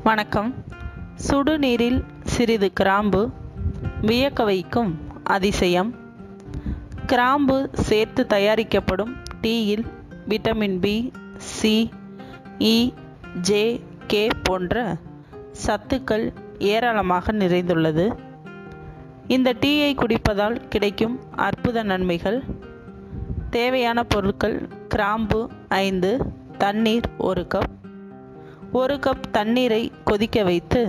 வணக்கம். சுடுநீரில் சிறிது கிராம்பு, வியக்க வைக்கும் அதிசயம். கிராம்பு சேர்த்து தயாரிக்கப்படும் டீயில் விட்டமின் பி, சி, இ, ஜே, கே போன்ற சத்துக்கள் ஏராளமாக நிறைந்துள்ளது. இந்த டீயை குடிப்பதால் கிடைக்கும் அற்புத நன்மைகள். தேவையான பொருட்கள்: கிராம்பு 5, தண்ணீர் 1 கப். 1 கப் தண்ணீரை கொதிக்க வைத்து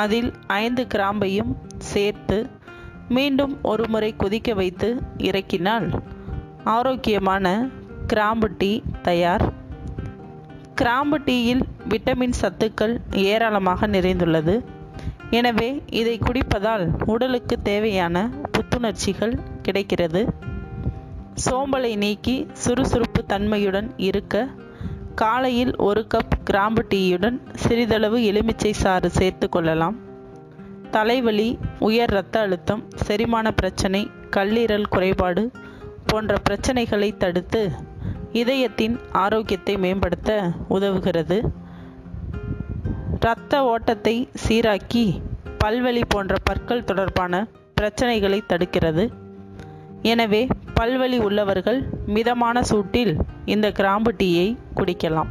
அதில் 5 கிராம்பையும் சேர்த்து மீண்டும் ஒரு முறை கொதிக்க வைத்து இறக்கினால் ஆரோக்கியமான கிராம்பு டீ தயார். கிராம்பு டீயில் விட்டமின் சத்துக்கள் ஏராளமாக நிறைந்துள்ளது. எனவே இதை குடிப்பதால் உடலுக்கு தேவையான புத்துணர்ச்சிகள் கிடைக்கிறது. சோம்பலை நீக்கி சுறுசுறுப்பு தன்மையுடன் இருக்க காலையில் 1 கப் கிராம்பு டீயுடன் சிறிதளவு எலுமிச்சை சாறு சேர்த்து கொள்ளலாம். தலைவலி, உயர் இரத்த அழுத்தம், செரிமான பிரச்சனை, கல்லீரல் குறைபாடு போன்ற பிரச்சனைகளை தடுத்து இதயத்தின் ஆரோக்கியத்தை மேம்படுத்த உதவுகிறது. இரத்த ஓட்டத்தை சீராக்கி பல்வலி போன்ற பற்கள் தொடர்பான பிரச்சனைகளை தடுக்கிறது. எனவே பல்வலி உள்ளவர்கள் மிதமான சூட்டில் இந்த கிராம்பு டீயை குடிக்கலாம்.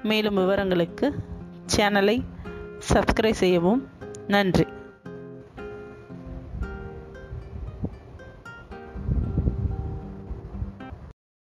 மேலும் விவரங்களுக்கு சேனலை சப்ஸ்கிரைப் செய்யவும். நன்றி.